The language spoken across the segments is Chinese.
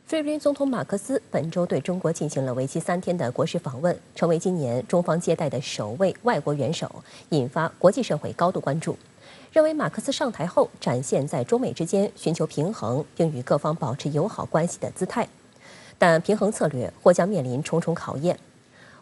菲律宾总统马克思本周对中国进行了为期3天的国事访问，成为今年中方接待的首位外国元首，引发国际社会高度关注。认为马克思上台后展现在中美之间寻求平衡，并与各方保持友好关系的姿态，但平衡策略或将面临重重考验。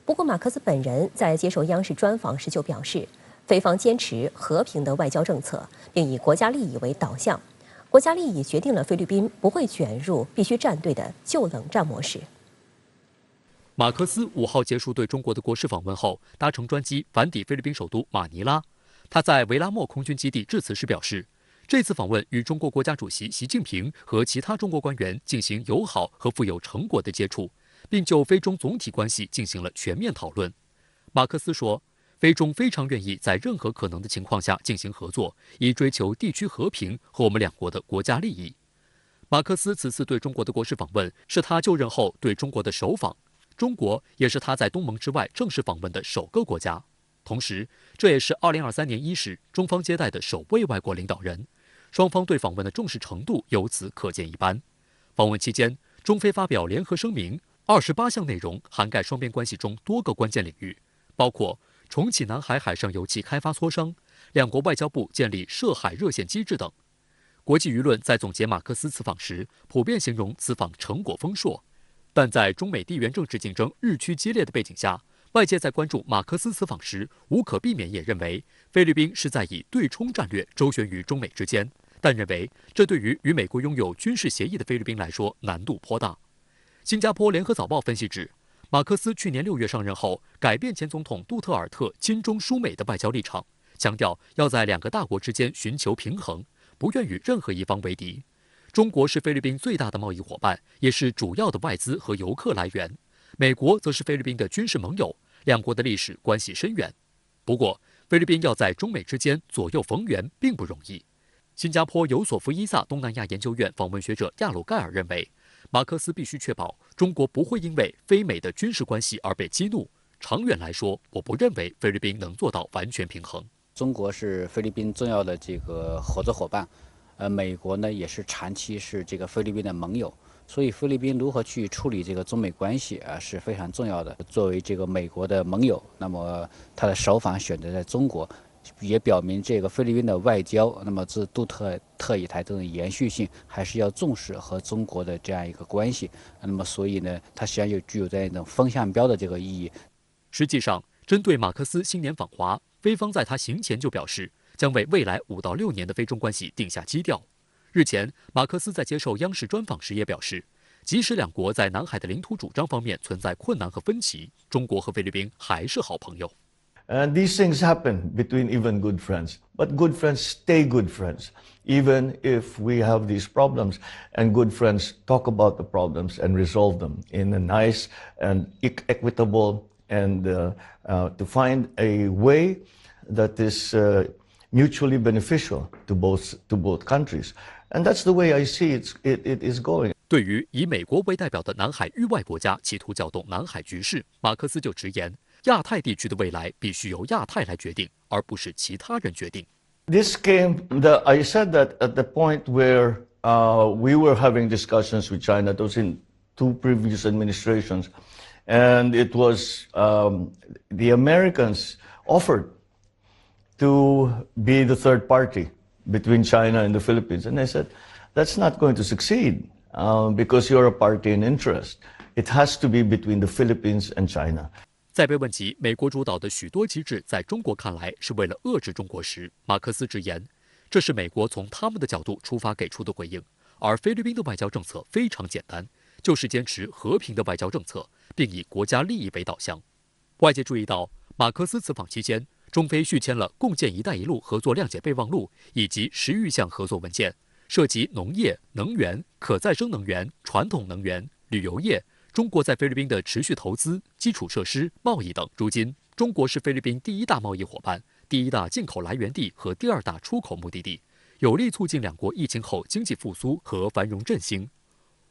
不过，马克思本人在接受央视专访时就表示，菲方坚持和平的外交政策，并以国家利益为导向。国家利益决定了菲律宾不会卷入必须站队的旧冷战模式。马克思5号结束对中国的国事访问后，搭乘专机返抵菲律宾首都马尼拉。他在维拉莫空军基地致辞时表示，这次访问与中国国家主席习近平和其他中国官员进行友好和富有成果的接触，并就菲中总体关系进行了全面讨论。马克思说，菲中非常愿意在任何可能的情况下进行合作，以追求地区和平和我们两国的国家利益。马克思此次对中国的国事访问是他就任后对中国的首访，中国也是他在东盟之外正式访问的首个国家。同时，这也是2023年伊始中方接待的首位外国领导人，双方对访问的重视程度由此可见一斑。访问期间，中菲发表联合声明，28项内容涵盖双边关系中多个关键领域，包括重启南海海上油气开发磋商，两国外交部建立涉海热线机制等。国际舆论在总结马克思此访时，普遍形容此访成果丰硕，但在中美地缘政治竞争日趋激烈的背景下，外界在关注马克思此访时，无可避免也认为菲律宾是在以对冲战略周旋于中美之间，但认为这对于与美国拥有军事协议的菲律宾来说难度颇大。新加坡联合早报分析指，马克思去年6月上任后，改变前总统杜特尔特亲中疏美的外交立场，强调要在两个大国之间寻求平衡，不愿与任何一方为敌。中国是菲律宾最大的贸易伙伴，也是主要的外资和游客来源。美国则是菲律宾的军事盟友，两国的历史关系深远。不过，菲律宾要在中美之间左右逢源并不容易。新加坡尤索夫伊萨东南亚研究院访问学者亚鲁盖尔认为，马克思必须确保中国不会因为菲美的军事关系而被激怒。长远来说，我不认为菲律宾能做到完全平衡。中国是菲律宾重要的这个合作伙伴，美国呢也是长期是这个菲律宾的盟友。所以，菲律宾如何去处理这个中美关系是非常重要的。作为这个美国的盟友，那么他的首访选择在中国，也表明这个菲律宾的外交，那么自杜特以来这种延续性，还是要重视和中国的这样一个关系。那么，所以呢，它实际上就具有这样一种风向标的这个意义。实际上，针对马克思新年访华，菲方在他行前就表示，将为未来5到6年的菲中关系定下基调。日前，马克思在接受央视专访时也表示，即使两国在南海的领土主张方面存在困难和分歧，中国和菲律宾还是好朋友。And these things happen between even good friends, but good friends stay good friends, even if we have these problems. And good friends talk about the problems and resolve them in a nice and equitable and to find a way that is mutually beneficial to both countries. And that's the way I see it is going. 对于以美国为代表的南海域外国家企图搅动南海局势，马克思就直言，亚太地区的未来必须由亚太来决定，而不是其他人决定。I said that at the point where we were having discussions with China, those in 2 previous administrations, and it was the Americans offered to be the third party between China and the Philippines. And I said, that's not going to succeed because you're a party in interest. It has to be between the Philippines and China. 在被问及美国主导的许多机制在中国看来是为了遏制中国时，马克思直言，这是美国从他们的角度出发给出的回应，而菲律宾的外交政策非常简单，就是坚持和平的外交政策，并以国家利益为导向。外界注意到，马克思此访期间，中菲续签了共建“一带一路”合作谅解备忘录以及10余项合作文件，涉及农业、能源、可再生能源、传统能源、旅游业、中国在菲律宾的持续投资、基础设施、贸易等。如今，中国是菲律宾第1大贸易伙伴、第1大进口来源地和第2大出口目的地，有力促进两国疫情后经济复苏和繁荣振兴。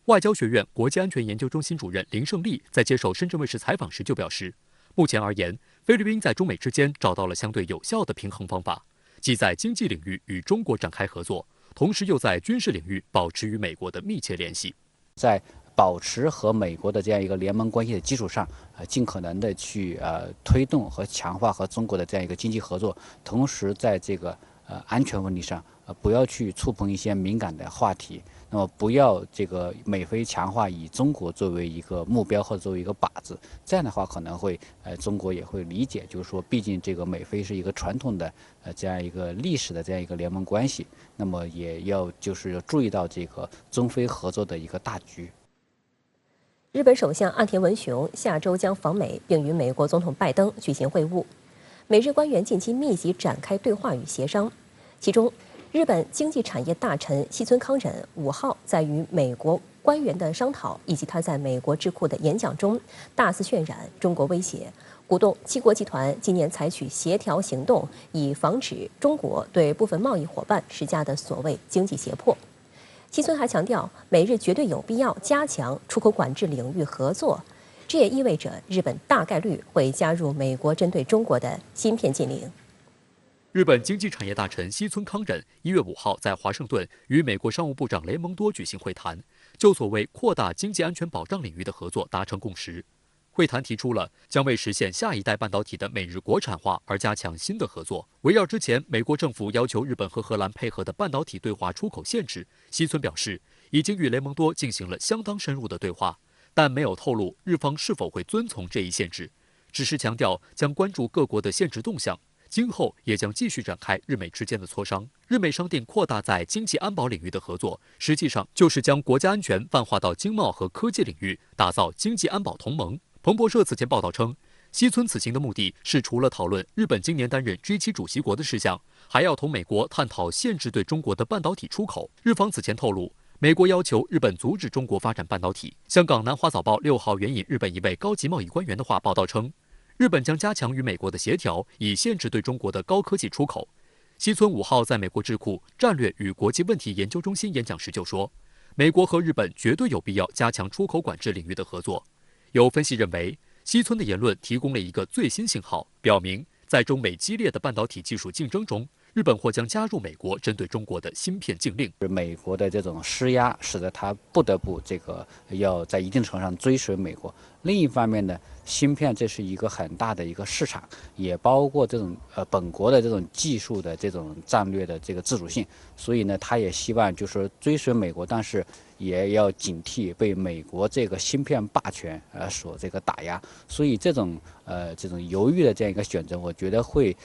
外交学院国际安全研究中心主任林胜利在接受深圳卫视采访时就表示，目前而言，菲律宾在中美之间找到了相对有效的平衡方法，既在经济领域与中国展开合作，同时又在军事领域保持与美国的密切联系。在保持和美国的这样一个联盟关系的基础上，尽可能的去推动和强化和中国的这样一个经济合作，同时在这个安全问题上，不要去触碰一些敏感的话题。那么不要这个美菲强化以中国作为一个目标或者作为一个靶子，这样的话可能会中国也会理解，就是说毕竟这个美菲是一个传统的这样一个历史的这样一个联盟关系，那么也要就是注意到这个中菲合作的一个大局。日本首相岸田文雄下周将访美，并与美国总统拜登举行会晤。美日官员近期密集展开对话与协商，其中日本经济产业大臣西村康稔5号在与美国官员的商讨以及他在美国智库的演讲中，大肆渲染中国威胁，鼓动七国集团今年采取协调行动，以防止中国对部分贸易伙伴施加的所谓经济胁迫。西村还强调，美日绝对有必要加强出口管制领域合作，这也意味着日本大概率会加入美国针对中国的芯片禁令。日本经济产业大臣西村康稔1月5号在华盛顿与美国商务部长雷蒙多举行会谈，就所谓扩大经济安全保障领域的合作达成共识。会谈提出了将为实现下一代半导体的美日国产化而加强新的合作。围绕之前美国政府要求日本和荷兰配合的半导体对华出口限制，西村表示已经与雷蒙多进行了相当深入的对话，但没有透露日方是否会遵从这一限制，只是强调将关注各国的限制动向。今后也将继续展开日美之间的磋商。日美商定扩大在经济安保领域的合作，实际上就是将国家安全泛化到经贸和科技领域，打造经济安保同盟。彭博社此前报道称，西村此行的目的是除了讨论日本今年担任 G7 主席国的事项，还要同美国探讨限制对中国的半导体出口。日方此前透露，美国要求日本阻止中国发展半导体。香港南华早报6号援引日本一位高级贸易官员的话报道称，日本将加强与美国的协调，以限制对中国的高科技出口。西村5号在美国智库战略与国际问题研究中心演讲时就说，美国和日本绝对有必要加强出口管制领域的合作。有分析认为，西村的言论提供了一个最新信号，表明在中美激烈的半导体技术竞争中，日本或将加入美国针对中国的芯片禁令。美国的这种施压，使得他不得不要在一定程度上追随美国。另一方面呢，芯片这是一个很大的一个市场，也包括这种本国的这种技术的这种战略的这个自主性，所以呢，他也希望就是说追随美国，但是也要警惕被美国这个芯片霸权所这个打压。所以这种犹豫的这样一个选择，我觉得会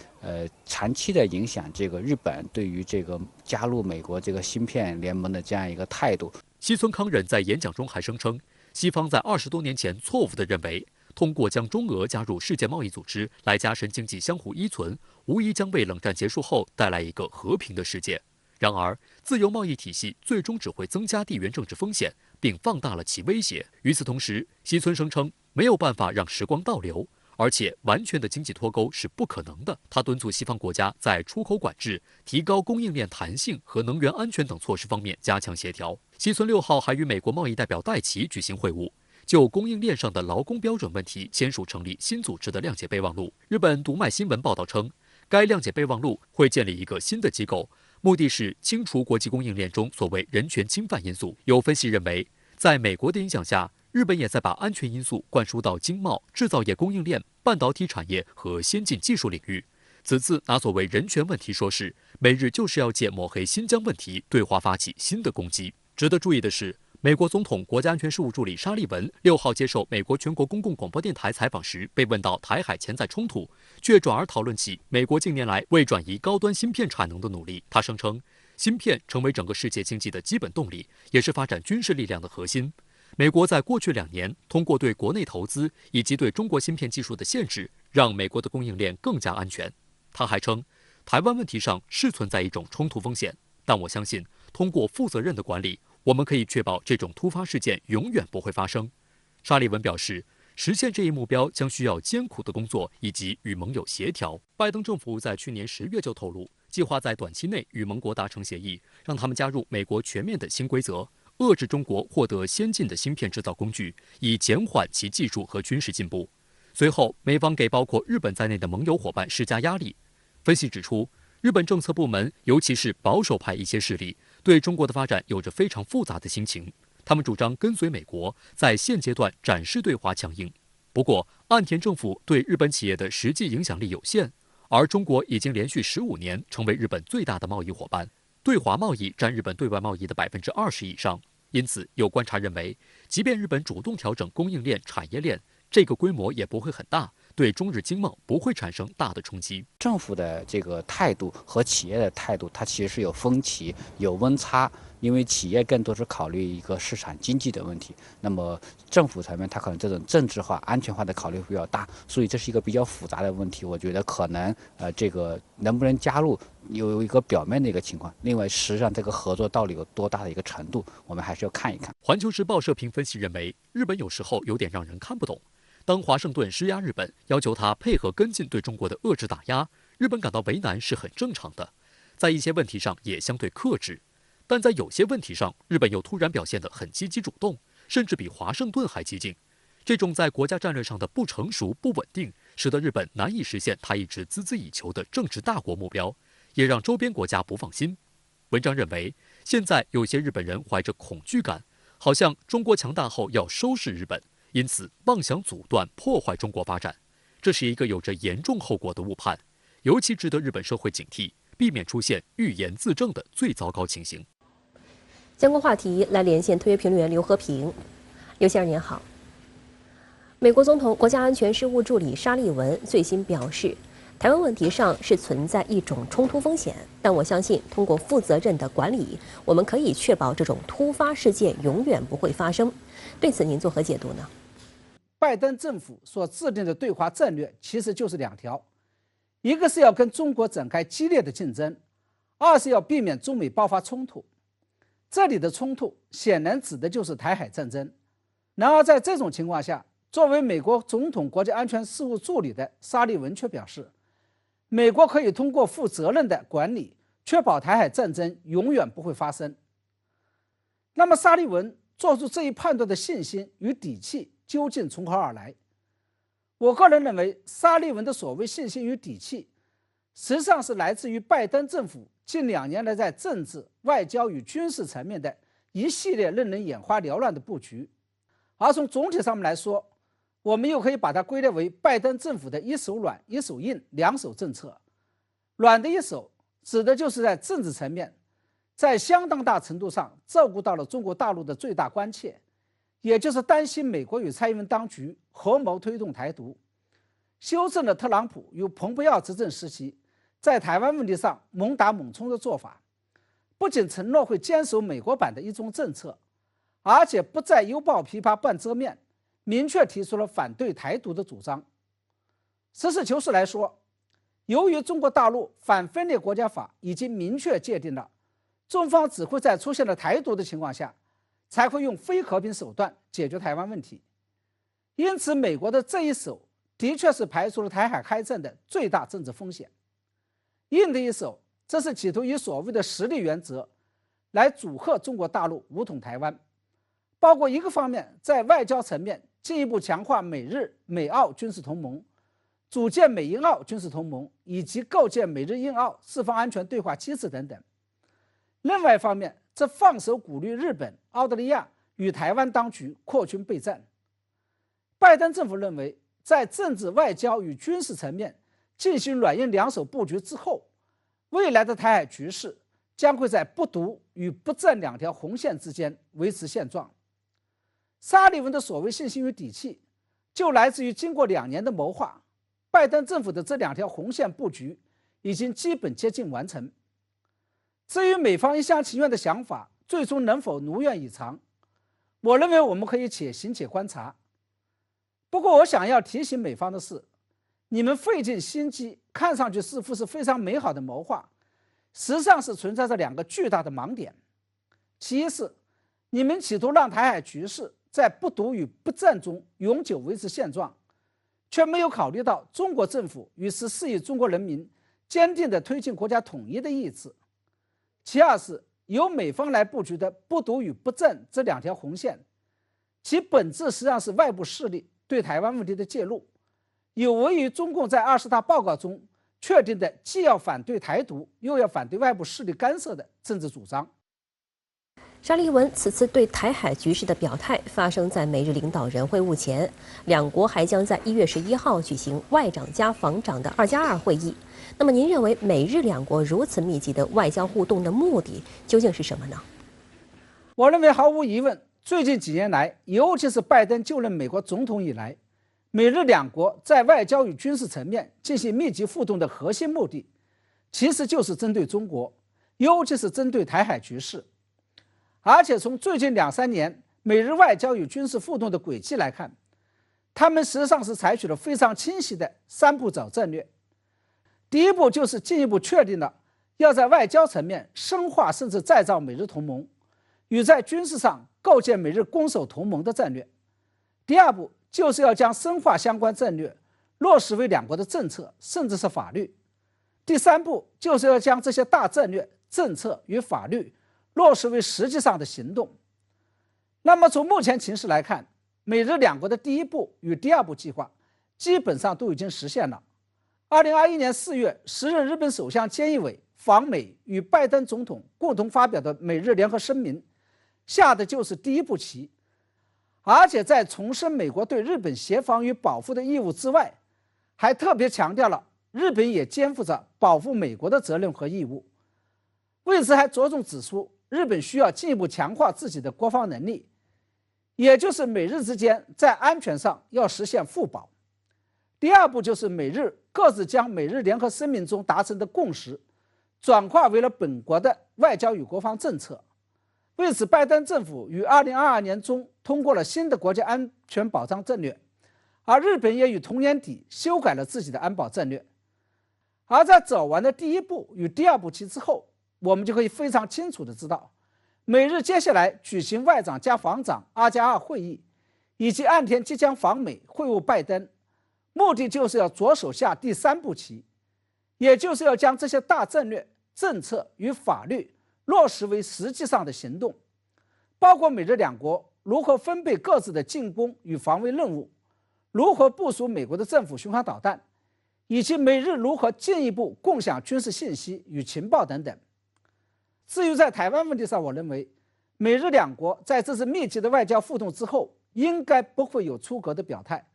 长期的影响这个日本对于这个加入美国这个芯片联盟的这样一个态度。西村康稔在演讲中还声称，西方在20多年前错误地认为，通过将中俄加入世界贸易组织来加深经济相互依存，无疑将为冷战结束后带来一个和平的世界。然而，自由贸易体系最终只会增加地缘政治风险，并放大了其威胁。与此同时，西村声称没有办法让时光倒流，而且完全的经济脱钩是不可能的。他敦促西方国家在出口管制、提高供应链弹性和能源安全等措施方面加强协调。西村6号还与美国贸易代表戴琪举行会晤，就供应链上的劳工标准问题签署成立新组织的谅解备忘录。日本读卖新闻报道称，该谅解备忘录会建立一个新的机构，目的是清除国际供应链中所谓人权侵犯因素。有分析认为，在美国的影响下，日本也在把安全因素灌输到经贸、制造业供应链、半导体产业和先进技术领域。此次拿所谓人权问题说事，美日就是要借抹黑新疆问题对华发起新的攻击。值得注意的是，美国总统国家安全事务助理沙利文6号接受美国全国公共广播电台采访时，被问到台海潜在冲突，却转而讨论起美国近年来为转移高端芯片产能的努力。他声称，芯片成为整个世界经济的基本动力，也是发展军事力量的核心。美国在过去2年通过对国内投资以及对中国芯片技术的限制，让美国的供应链更加安全。他还称，台湾问题上是存在一种冲突风险，但我相信通过负责任的管理，我们可以确保这种突发事件永远不会发生。沙利文表示，实现这一目标将需要艰苦的工作以及与盟友协调。拜登政府在去年10月就透露，计划在短期内与盟国达成协议，让他们加入美国全面的新规则，遏制中国获得先进的芯片制造工具，以减缓其技术和军事进步。随后，美方给包括日本在内的盟友伙伴施加压力。分析指出，日本政策部门，尤其是保守派一些势力，对中国的发展有着非常复杂的心情。他们主张跟随美国，在现阶段展示对华强硬。不过，岸田政府对日本企业的实际影响力有限，而中国已经连续15年成为日本最大的贸易伙伴，对华贸易占日本对外贸易的20%以上。因此，有观察认为，即便日本主动调整供应链、产业链，这个规模也不会很大，对中日经贸不会产生大的冲击。政府的这个态度和企业的态度，它其实是有分歧、有温差。因为企业更多是考虑一个市场经济的问题，那么政府层面它可能这种政治化、安全化的考虑比较大，所以这是一个比较复杂的问题。我觉得可能这个能不能加入有一个表面的一个情况，另外实际上这个合作到底有多大的一个程度，我们还是要看一看。环球时报社评分析认为，日本有时候有点让人看不懂。当华盛顿施压日本，要求他配合跟进对中国的遏制打压，日本感到为难是很正常的，在一些问题上也相对克制。但在有些问题上，日本又突然表现得很积极主动，甚至比华盛顿还激进。这种在国家战略上的不成熟、不稳定，使得日本难以实现他一直孜孜以求的政治大国目标，也让周边国家不放心。文章认为，现在有些日本人怀着恐惧感，好像中国强大后要收拾日本，因此妄想阻断、破坏中国发展。这是一个有着严重后果的误判，尤其值得日本社会警惕，避免出现欲言自证的最糟糕情形。相关话题来连线特约评论员刘和平。刘先生您好。美国总统国家安全事务助理沙利文最新表示，台湾问题上是存在一种冲突风险，但我相信通过负责任的管理，我们可以确保这种突发事件永远不会发生。对此您作何解读呢？拜登政府所制定的对华战略其实就是两条，一个是要跟中国展开激烈的竞争，二是要避免中美爆发冲突。这里的冲突显然指的就是台海战争。然而在这种情况下，作为美国总统国家安全事务助理的沙利文却表示，美国可以通过负责任的管理，确保台海战争永远不会发生。那么沙利文做出这一判断的信心与底气究竟从何而来？我个人认为，沙利文的所谓信心与底气，实际上是来自于拜登政府近2年来在政治、外交与军事层面的一系列令人眼花缭乱的布局。而从总体上面来说，我们又可以把它归类为拜登政府的一手软、一手硬2手政策。软的一手指的就是在政治层面，在相当大程度上照顾到了中国大陆的最大关切，也就是担心美国与蔡英文当局合谋推动台独，修正了特朗普与蓬佩奥执政时期在台湾问题上猛打猛冲的做法，不仅承诺会坚守美国版的一中政策，而且不再犹抱琵琶半遮面，明确提出了反对台独的主张。实事求是来说，由于中国大陆反分裂国家法已经明确界定了，中方只会在出现了台独的情况下，才会用非和平手段解决台湾问题。因此，美国的这一手的确是排除了台海开战的最大政治风险。硬的一手，这是企图以所谓的实力原则来阻吓中国大陆武统台湾，包括一个方面，在外交层面进一步强化美日美澳军事同盟，组建美英澳军事同盟，以及构建美日英澳四方安全对话机制等等。另外一方面，这放手鼓励日本、澳大利亚与台湾当局扩军备战。拜登政府认为，在政治、外交与军事层面进行软硬2手布局之后，未来的台海局势将会在不独与不战2条红线之间维持现状。沙利文的所谓信心与底气，就来自于经过2年的谋划，拜登政府的这2条红线布局已经基本接近完成。至于美方一厢情愿的想法最终能否如愿以偿，我认为我们可以且行且观察。不过我想要提醒美方的是，你们费尽心机，看上去似乎是非常美好的谋划，实际上是存在着2个巨大的盲点。其一是，你们企图让台海局势在不独与不战中永久维持现状，却没有考虑到中国政府与14亿中国人民坚定地推进国家统一的意志。其二是，由美方来布局的不独与不战这2条红线，其本质实际上是外部势力对台湾问题的介入，有违于中共在20大报告中确定的既要反对台独，又要反对外部势力干涉的政治主张。沙利文此次对台海局势的表态发生在美日领导人会晤前，两国还将在1月11号举行外长加防长的2+2会议。那么，您认为美日两国如此密集的外交互动的目的究竟是什么呢？我认为毫无疑问，最近几年来，尤其是拜登就任美国总统以来，美日两国在外交与军事层面进行密集互动的核心目的，其实就是针对中国，尤其是针对台海局势。而且从最近2、3年美日外交与军事互动的轨迹来看，他们实际上是采取了非常清晰的3步走战略。第一步就是进一步确定了要在外交层面深化甚至再造美日同盟，与在军事上构建美日攻守同盟的战略。第二步就是要将深化相关战略落实为两国的政策甚至是法律。第三步就是要将这些大战略、政策与法律落实为实际上的行动。那么从目前情势来看，美日两国的第一步与第二步计划基本上都已经实现了。2021年4月时任日本首相菅义伟访美与拜登总统共同发表的美日联合声明，下的就是第一步棋。而且在重申美国对日本协防与保护的义务之外，还特别强调了日本也肩负着保护美国的责任和义务。为此还着重指出，日本需要进一步强化自己的国防能力，也就是美日之间在安全上要实现互保。第二步就是美日各自将美日联合声明中达成的共识转化为了本国的外交与国防政策。为此，拜登政府于2022年中通过了新的国家安全保障战略，而日本也于同年底修改了自己的安保战略。而在走完了第一步与第二步棋之后，我们就可以非常清楚地知道，美日接下来举行外长加防长2+2会议，以及岸田即将访美会晤拜登，目的就是要着手下第三步棋，也就是要将这些大战略、政策与法律落实为实际上的行动，包括美日两国如何分配各自的进攻与防卫任务，如何部署美国的政府巡航导弹，以及美日如何进一步共享军事信息与情报等等。至于在台湾问题上，我认为美日两国在这次密集的外交互动之后，应该不会有出格的表态，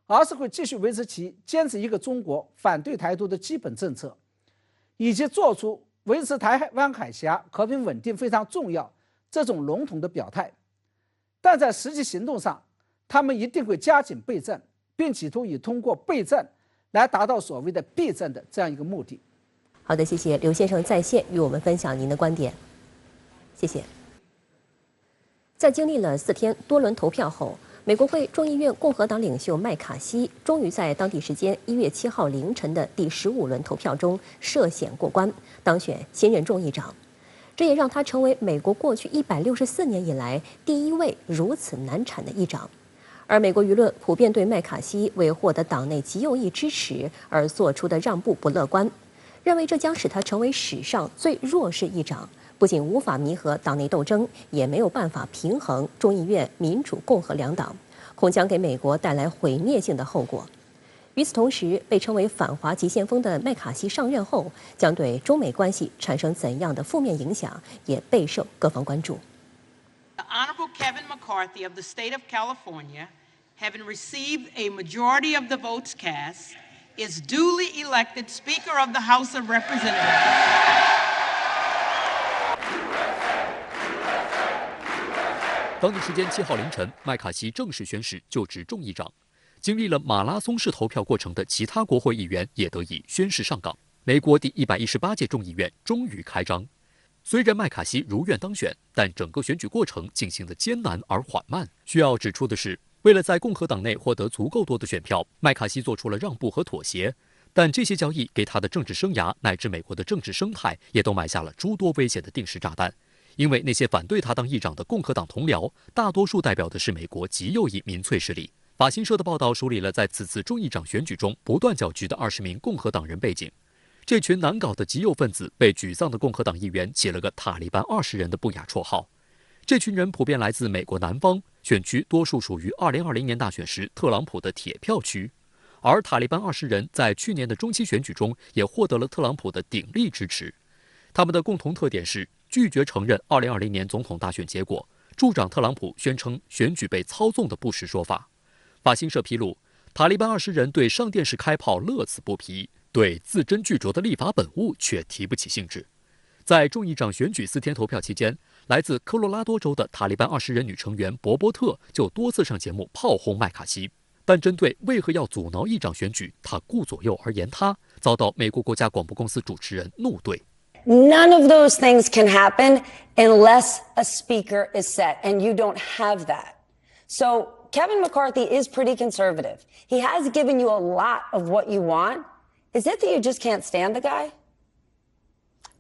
而是会继续维持其坚持一个中国、反对台独的基本政策，以及做出维持台湾海峡和平稳定非常重要这种笼统的表态。但在实际行动上，他们一定会加紧备战，并企图以通过备战来达到所谓的避战的这样一个目的。好的，谢谢刘先生在线与我们分享您的观点，谢谢。在经历了4天多轮投票后，美国众议院共和党领袖麦卡锡终于在当地时间1月7号凌晨的第15轮投票中涉险过关，当选新任众议长。这也让他成为美国过去164年以来第一位如此难产的议长。而美国舆论普遍对麦卡锡为获得党内极右翼支持而做出的让步不乐观，认为这将使他成为史上最弱势议长，不仅无法弥合党内斗争，也没有办法平衡众议院民主共和两党，恐将给美国带来毁灭性的后果。与此同时，被称为反华急先锋的麦卡锡上任后，将对中美关系产生怎样的负面影响，也备受各方关注。The Honorable Kevin McCarthy of the state of California, having received a majority of the votes cast, is duly elected Speaker of the House of Representatives. 当地时间7号凌晨，麦卡锡正式宣誓就职众议长。经历了马拉松式投票过程的其他国会议员也得以宣誓上岗。美国第118届众议院终于开张。虽然麦卡锡如愿当选，但整个选举过程进行得艰难而缓慢。需要指出的是，为了在共和党内获得足够多的选票，麦卡锡做出了让步和妥协。但这些交易给他的政治生涯乃至美国的政治生态也都埋下了诸多危险的定时炸弹。因为那些反对他当议长的共和党同僚，大多数代表的是美国极右翼民粹势力。法新社的报道梳理了在此次众议长选举中不断搅局的20名共和党人背景。这群难搞的极右分子被沮丧的共和党议员起了个塔利班20人的不雅绰号。这群人普遍来自美国南方选区，多数属于2020年大选时特朗普的铁票区。而塔利班20人在去年的中期选举中也获得了特朗普的鼎力支持。他们的共同特点是拒绝承认2020年总统大选结果，助长特朗普宣称选举被操纵的不实说法。法新社披露，塔利班20人对上电视开炮乐此不疲，对字斟句酌的立法本物却提不起兴致。在众议长选举4天投票期间，来自科罗拉多州的塔利班20人女成员博伯特就多次上节目炮轰麦卡锡，但针对为何要阻挠议长选举，他顾左右而言他，遭到美国国家广播公司主持人怒怼。None of those things can happen unless a speaker is set, and you don't have that. So Kevin McCarthy is pretty conservative. He has given you a lot of what you want. Is it that you just can't stand the guy?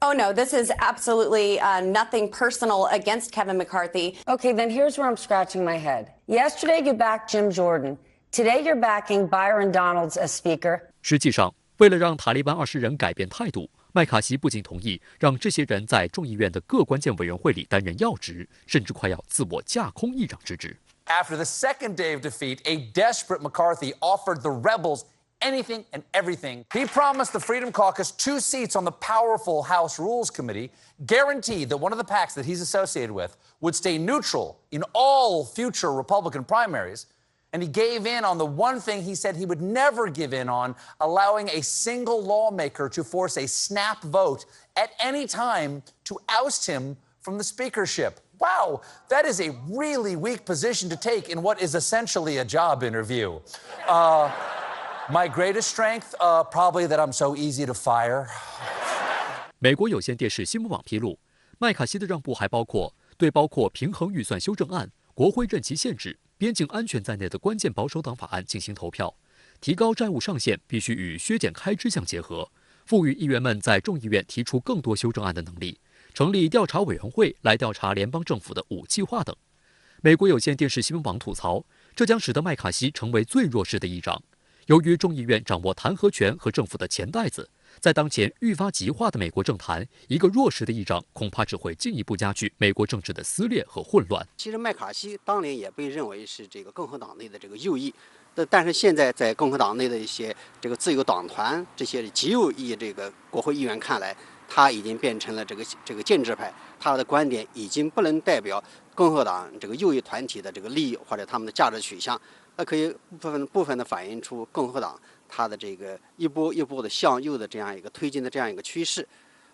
Oh, no, this is absolutely nothing personal against Kevin McCarthy. Okay, then here's where I'm scratching my head. Yesterday, you backed Jim Jordan. Today, you're backing Byron Donalds as Speaker. 实际上，为了让塔利班20人改变态度，麦卡锡不仅同意让这些人在众议院的各关键委员会里担任要职，甚至快要自我架空议长之职。After the second day of defeat, a desperate McCarthy offered the rebels anything and everything. He promised the Freedom Caucus 2 seats on the powerful House Rules Committee, guaranteed that one of the PACs that he's associated with would stay neutral in all future Republican primaries, and he gave in on the one thing he said he would never give in on, allowing a single lawmaker to force a snap vote at any time to oust him from the speakership. Wow, that is a really weak position to take in what is essentially a job interview. My greatest strength, probably that I'm so easy to fire. 美国有线电视新闻网披露，麦卡锡的让步还包括对包括平衡预算修正案、国会任期限制、边境安全在内的关键保守党法案进行投票，提高债务上限必须与削减开支相结合，赋予议员们在众议院提出更多修正案的能力，成立调查委员会来调查联邦政府的武器化等。美国有线电视新闻网吐槽，这将使得麦卡锡成为最弱势的议长。由于众议院掌握弹劾权和政府的钱袋子，在当前愈发极化的美国政坛，一个弱势的议长恐怕只会进一步加剧美国政治的撕裂和混乱。其实麦卡锡当年也被认为是这个共和党内的这个右翼，但是现在在共和党内的一些这个自由党团这些极右翼这个国会议员看来，他已经变成了这个建制派，他的观点已经不能代表共和党这个右翼团体的这个利益或者他们的价值取向。那可以部分的反映出共和党它的这个一波一波的向右的这样一个推进的这样一个趋势。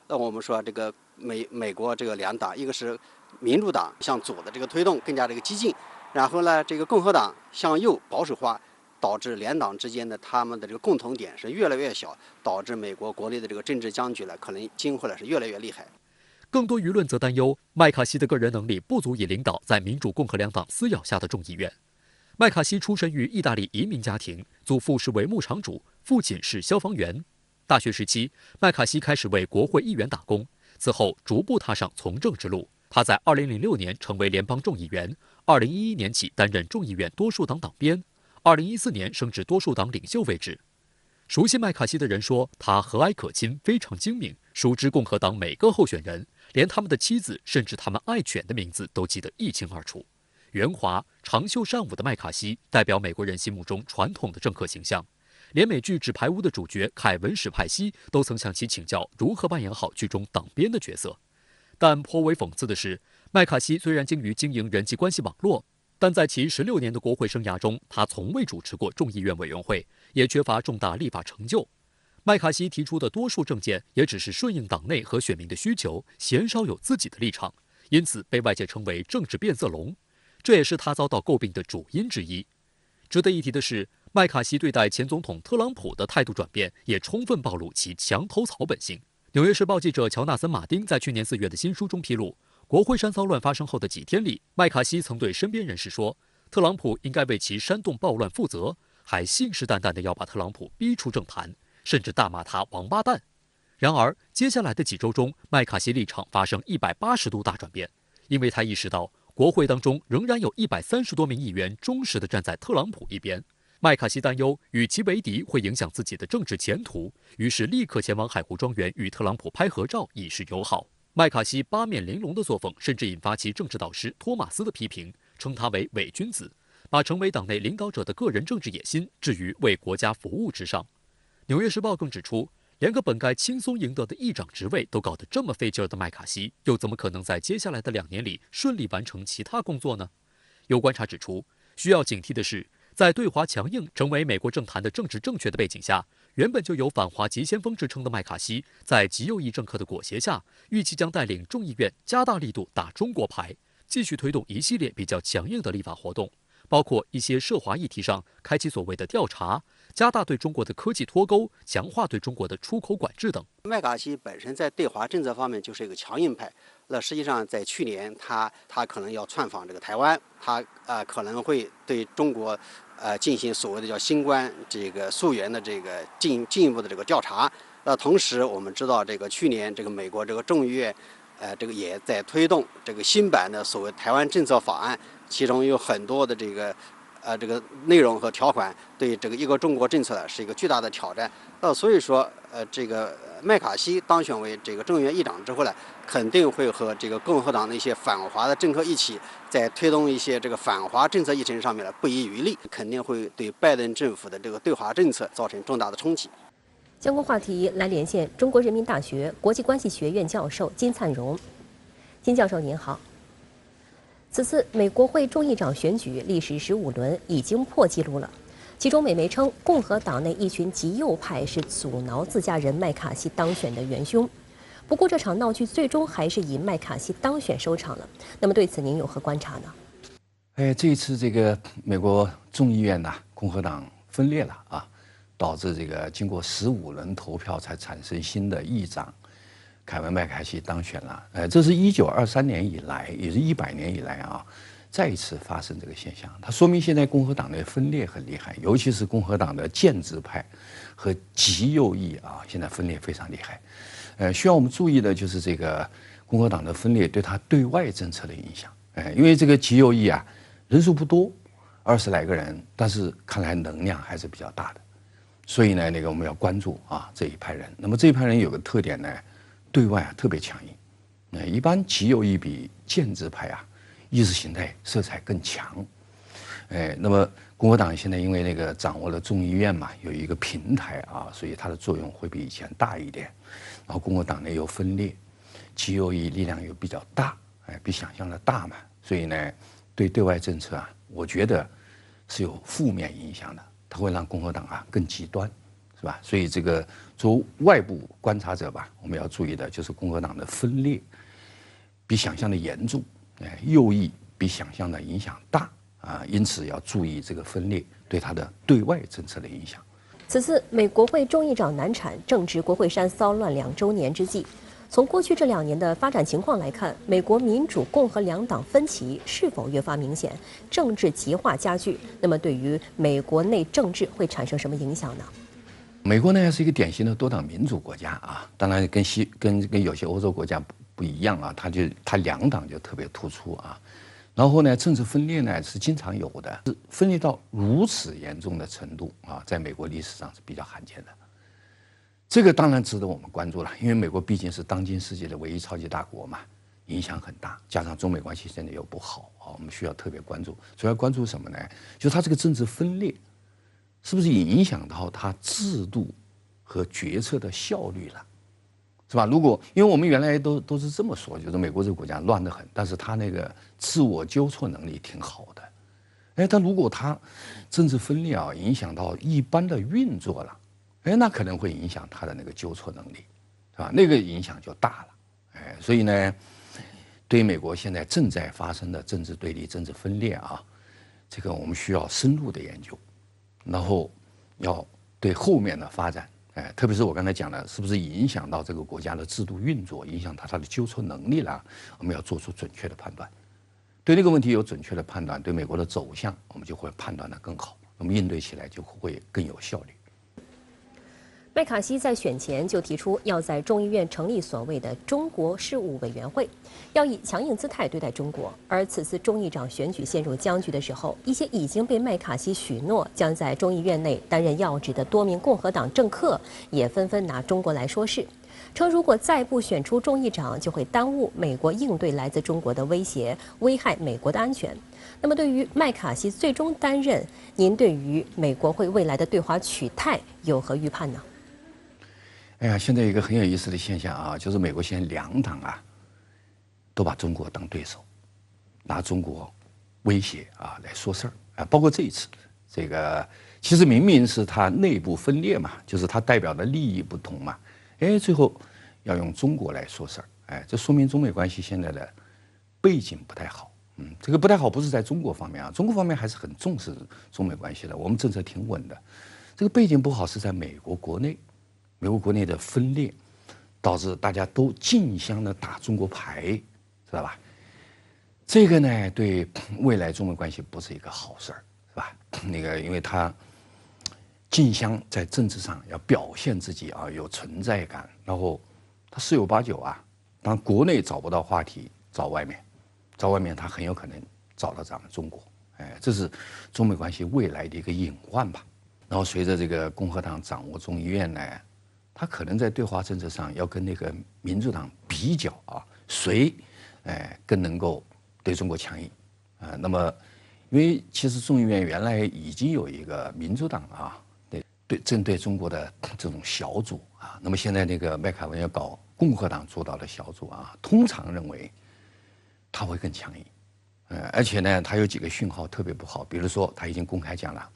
那我们说这个美国这个两党，一个是民主党向左的这个推动更加这个激进，然后呢这个共和党向右保守化，导致两党之间的他们的这个共同点是越来越小，导致美国国内的这个政治僵局呢可能今后呢是越来越厉害。更多舆论则担忧麦卡锡的个人能力不足以领导在民主共和两党撕咬下的众议院。麦卡锡出身于意大利移民家庭，祖父是为牧场主，父亲是消防员。大学时期，麦卡锡开始为国会议员打工，此后逐步踏上从政之路。他在2006年成为联邦众议员，2011年起担任众议院多数党党鞭，2014年升至多数党领袖位置。熟悉麦卡锡的人说，他和蔼可亲，非常精明，熟知共和党每个候选人，连他们的妻子，甚至他们爱犬的名字都记得一清二楚。圆滑、长袖善舞的麦卡锡代表美国人心目中传统的政客形象，连美剧《纸牌屋》的主角凯文·史派西都曾向其请教如何扮演好剧中党鞭的角色。但颇为讽刺的是，麦卡锡虽然精于经营人际关系网络，但在其16年的国会生涯中，他从未主持过众议院委员会，也缺乏重大立法成就。麦卡锡提出的多数政见也只是顺应党内和选民的需求，鲜少有自己的立场，因此被外界称为政治变色龙。这也是他遭到诟病的主因之一。值得一提的是，麦卡锡对待前总统特朗普的态度转变，也充分暴露其墙头草本性。纽约时报记者乔纳森·马丁在去年4月的新书中披露，国会山骚乱发生后的几天里，麦卡锡曾对身边人士说，特朗普应该为其煽动暴乱负责，还信誓旦旦地要把特朗普逼出政坛，甚至大骂他王八蛋。然而，接下来的几周中，麦卡锡立场发生180度大转变，因为他意识到国会当中仍然有130多名议员忠实地站在特朗普一边。麦卡锡担忧与其为敌会影响自己的政治前途，于是立刻前往海湖庄园与特朗普拍合照以示友好。麦卡锡八面玲珑的作风甚至引发其政治导师托马斯的批评，称他为伪君子，把成为党内领导者的个人政治野心置于为国家服务之上。纽约时报更指出，连个本该轻松赢得的议长职位都搞得这么费劲儿的麦卡锡，又怎么可能在接下来的2年里顺利完成其他工作呢？有观察指出，需要警惕的是，在对华强硬成为美国政坛的政治正确的背景下，原本就有反华急先锋之称的麦卡锡，在极右翼政客的裹挟下，预期将带领众议院加大力度打中国牌，继续推动一系列比较强硬的立法活动，包括一些涉华议题上开启所谓的调查，加大对中国的科技脱钩，强化对中国的出口管制等。麦卡锡本身在对华政策方面就是一个强硬派，那实际上在去年他可能要窜访这个台湾，他可能会对中国进行所谓的叫新冠这个溯源的这个进一步的这个调查。同时我们知道这个去年这个美国这个众议院这个也在推动这个新版的所谓台湾政策法案，其中有很多的这个内容和条款对这个一个中国政策是一个巨大的挑战。所以说这个麦卡锡当选为这个众议院议长之后呢，肯定会和这个共和党的一些反华的政客一起，在推动一些这个反华政策议程上面呢不遗余力，肯定会对拜登政府的这个对华政策造成重大的冲击。相关话题来连线中国人民大学国际关系学院教授金灿荣。金教授您好。此次美国会众议长选举历时15轮，已经破纪录了。其中，美媒称共和党内一群极右派是阻挠自家人麦卡锡当选的元凶。不过，这场闹剧最终还是以麦卡锡当选收场了。那么，对此您有何观察呢？这一次这个美国众议院共和党分裂了啊，导致这个经过15轮投票才产生新的议长。凯文·麦卡锡当选了，这是1923年以来，也是100年以来啊，再一次发生这个现象。它说明现在共和党的分裂很厉害，尤其是共和党的建制派和极右翼啊，现在分裂非常厉害。需要我们注意的就是这个共和党的分裂对他对外政策的影响。因为这个极右翼啊，人数不多，20来个人，但是看来能量还是比较大的。所以呢，我们要关注啊这一派人。那么这一派人有个特点呢，对外特别强硬。一般极右翼比建制派意识形态色彩更强。那么共和党现在因为掌握了众议院嘛，有一个平台啊，所以它的作用会比以前大一点。然后共和党内又分裂，极右翼力量又比较大，比想象的大嘛，所以呢，对外政策我觉得是有负面影响的，它会让共和党更极端。是吧？所以这个作为外部观察者吧，我们要注意的就是共和党的分裂比想象的严重，右翼比想象的影响大啊，因此要注意这个分裂对它的对外政策的影响。此次美国会众议长难产，正值国会山骚乱2周年之际，从过去这2年的发展情况来看，美国民主、共和两党分歧是否越发明显，政治极化加剧？那么对于美国内政治会产生什么影响呢？美国呢是一个典型的多党民主国家啊，当然跟有些欧洲国家不一样啊，它两党就特别突出啊。然后呢，政治分裂呢是经常有的，分裂到如此严重的程度啊，在美国历史上是比较罕见的。这个当然值得我们关注了，因为美国毕竟是当今世界的唯一超级大国嘛，影响很大，加上中美关系现在又不好啊，我们需要特别关注。主要关注什么呢？就是它这个政治分裂是不是影响到它制度和决策的效率了，是吧？因为我们原来都是这么说，就是美国这个国家乱得很，但是它自我纠错能力挺好的。但如果它政治分裂影响到一般的运作了，那可能会影响它的纠错能力，是吧？影响就大了。所以呢，对于美国现在正在发生的政治对立、政治分裂这个我们需要深入的研究。然后要对后面的发展，特别是我刚才讲的，是不是影响到这个国家的制度运作，影响它的纠错能力了？我们要做出准确的判断。对这个问题有准确的判断，对美国的走向，我们就会判断得更好，我们应对起来就会更有效率。麦卡锡在选前就提出要在众议院成立所谓的中国事务委员会，要以强硬姿态对待中国。而此次众议长选举陷入僵局的时候，一些已经被麦卡锡许诺将在众议院内担任要职的多名共和党政客，也纷纷拿中国来说事，称如果再不选出众议长，就会耽误美国应对来自中国的威胁，危害美国的安全。那么，对于麦卡锡最终担任，您对于美国会未来的对华取态有何预判呢？哎呀，现在有一个很有意思的现象啊，就是美国现在两党啊，都把中国当对手，拿中国威胁啊来说事儿啊，包括这一次，这个其实明明是他内部分裂嘛，就是他代表的利益不同嘛，哎，最后要用中国来说事儿，哎，这说明中美关系现在的背景不太好。这个不太好不是在中国方面啊，中国方面还是很重视中美关系的，我们政策挺稳的。这个背景不好是在美国国内，美国国内的分裂，导致大家都竞相的打中国牌，知道吧？这个呢，对未来中美关系不是一个好事儿，是吧？那个，因为他竞相在政治上要表现自己啊，有存在感，然后他十有八九啊，当国内找不到话题，找外面他很有可能找到咱们中国，哎，这是中美关系未来的一个隐患吧。然后随着这个共和党掌握众议院呢，他可能在对华政策上要跟那个民主党比较啊，谁更能够对中国强硬啊？那么，因为其实众议院原来已经有一个民主党啊，对针对中国的这种小组啊，那么现在那个麦卡文要搞共和党主导的小组啊，通常认为他会更强硬，而且呢，他有几个讯号特别不好，比如说他已经公开讲了，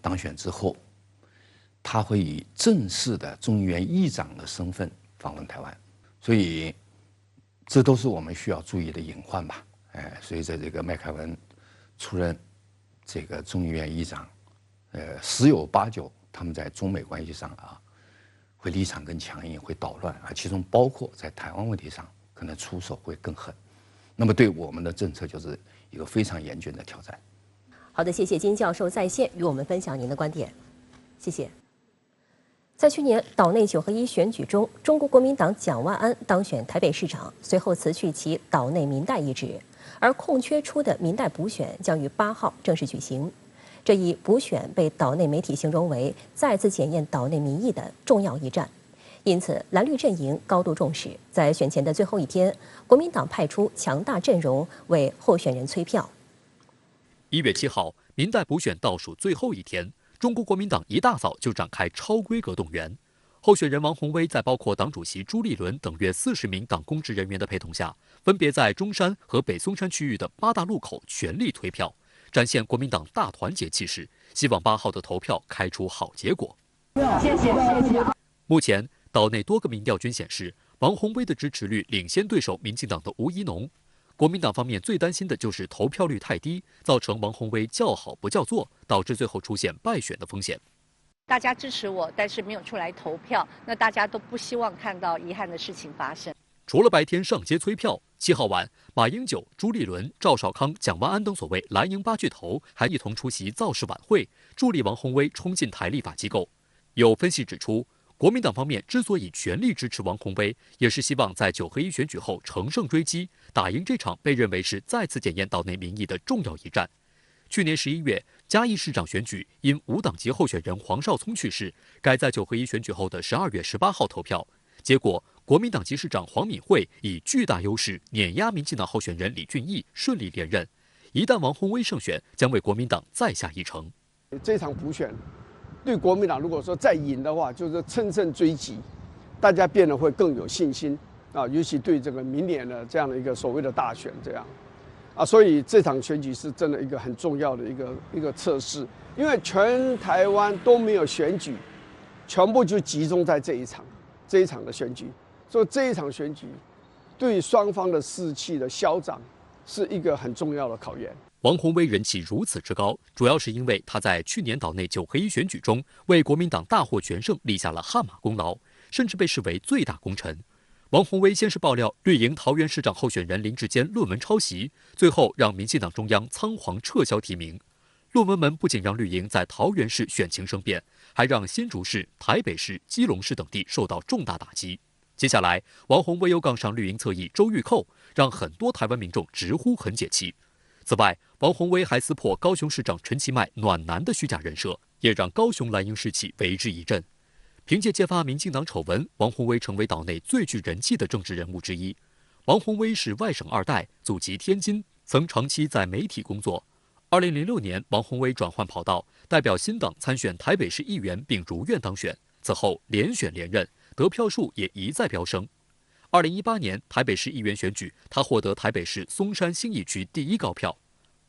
当选之后，他会以正式的众议院议长的身份访问台湾，所以这都是我们需要注意的隐患吧。随着这个麦凯文出任这个众议院议长，十有八九他们在中美关系上啊，会立场更强硬，会捣乱啊，其中包括在台湾问题上可能出手会更狠。那么对我们的政策就是一个非常严峻的挑战。好的，谢谢金教授在线与我们分享您的观点，谢谢。在去年岛内9合1选举中，中国国民党蒋万安当选台北市长，随后辞去其岛内民代一职，而空缺出的民代补选将于8号正式举行。这一补选被岛内媒体形容为再次检验岛内民意的重要一战。因此，蓝绿阵营高度重视，在选前的最后一天，国民党派出强大阵容为候选人催票。1月7号，民代补选倒数最后一天，中国国民党一大早就展开超规格动员。候选人王宏威在包括党主席朱立伦等约40名党公职人员的陪同下，分别在中山和北松山区域的8大路口全力推票，展现国民党大团结气势，希望8号的投票开出好结果。谢谢。目前，岛内多个民调均显示，王宏威的支持率领先对手民进党的吴怡农。国民党方面最担心的就是投票率太低，造成王宏威叫好不叫座，导致最后出现败选的风险。大家支持我，但是没有出来投票，那大家都不希望看到遗憾的事情发生。除了白天上街催票，7号晚，马英九、朱立伦、赵少康、蒋万安等所谓蓝营8巨头还一同出席造势晚会，助力王宏威冲进台立法机构。有分析指出，国民党方面之所以全力支持王宏威，也是希望在9合1选举后乘胜追击，打赢这场被认为是再次检验岛内民意的重要一战。去年11月，嘉义市长选举因无党籍候选人黄少聪去世，改在9合1选举后的12月18号投票。结果，国民党籍市长黄敏惠以巨大优势碾压民进党候选人李俊毅，顺利连任。一旦王宏威胜选，将为国民党再下一城。这场补选对国民党如果说再赢的话，就是乘胜追击，大家变得会更有信心啊，尤其对这个明年的这样的一个所谓的大选这样啊，所以这场选举是真的一个很重要的一个测试，因为全台湾都没有选举，全部就集中在这一场的选举，所以这一场选举对双方的士气的消长是一个很重要的考验。王宏威人气如此之高，主要是因为他在去年岛内9合1选举中为国民党大获全胜立下了汗马功劳，甚至被视为最大功臣。王宏威先是爆料绿营桃园市长候选人林志坚论文抄袭，最后让民进党中央仓皇撤销提名。论文门不仅让绿营在桃园市选情生变，还让新竹市、台北市、基隆市等地受到重大打击。接下来，王宏威又杠上绿营侧翼周玉蔻，让很多台湾民众直呼很解气。此外，王宏威还撕破高雄市长陈其迈暖男的虚假人设，也让高雄蓝营士气为之一振。凭借揭发民进党丑闻，王宏威成为岛内最具人气的政治人物之一。王宏威是外省2代，祖籍天津，曾长期在媒体工作。2006年，王宏威转换跑道，代表新党参选台北市议员，并如愿当选。此后连选连任，得票数也一再飙升。2018年台北市议员选举，他获得台北市松山信义区第1高票。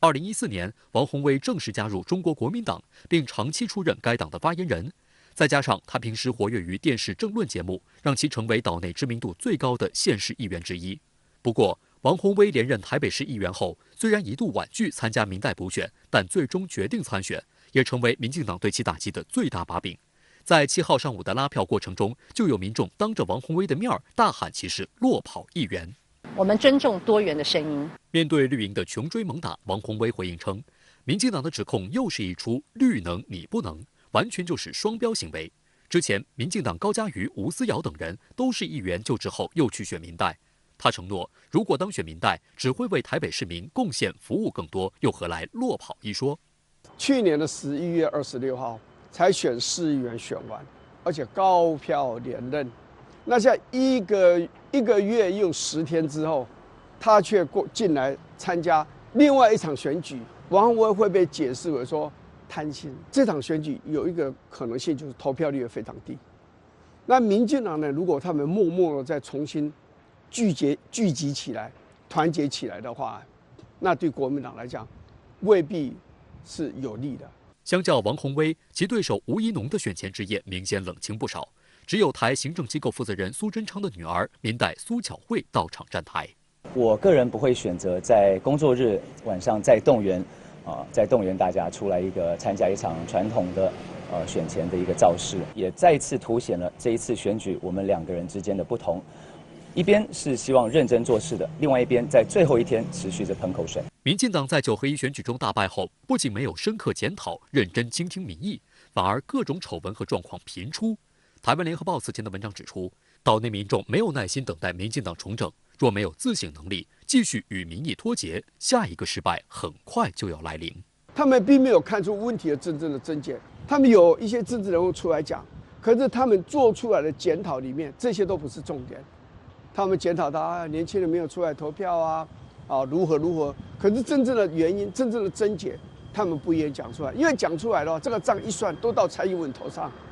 2014年，王宏威正式加入中国国民党，并长期出任该党的发言人。再加上他平时活跃于电视政论节目，让其成为岛内知名度最高的县市议员之一。不过，王宏威连任台北市议员后，虽然一度婉拒参加民代补选，但最终决定参选，也成为民进党对其打击的最大把柄。在7号上午的拉票过程中，就有民众当着王宏威的面大喊其是落跑议员。我们尊重多元的声音。面对绿营的穷追猛打，王宏威回应称，民进党的指控又是一出绿能你不能，完全就是双标行为。之前，民进党高嘉瑜、吴思瑶等人都是议员就职后又去选民代。他承诺，如果当选民代，只会为台北市民贡献服务更多，又何来落跑一说？去年的11月26号才选市议员选完，而且高票连任。那在一个月又10天之后，他却进来参加另外一场选举，王宏威会被解释为说贪心。这场选举有一个可能性就是投票率非常低。那民进党呢，如果他们默默的再重新聚集起来、团结起来的话，那对国民党来讲未必是有利的。相较王宏威，其对手吴怡农的选前之夜明显冷清不少。只有台行政机构负责人苏贞昌的女儿民代苏巧慧到场站台。我个人不会选择在工作日晚上再动员大家出来参加一场传统的选前的一个造势，也再一次凸显了这一次选举我们2个人之间的不同。一边是希望认真做事的，另外一边在最后一天持续着喷口水。民进党在9合1选举中大败后，不仅没有深刻检讨、认真倾听民意，反而各种丑闻和状况频出。台湾联合报此前的文章指出，岛内民众没有耐心等待民进党重整，若没有自省能力，继续与民意脱节，下一个失败很快就要来临。他们并没有看出问题的真正的症结，他们有一些政治人物出来讲，可是他们做出来的检讨里面，这些都不是重点。他们检讨年轻人没有出来投票如何，可是真正的原因、真正的症结，他们不愿意讲出来，因为讲出来的话，这个账一算都到蔡英文头上。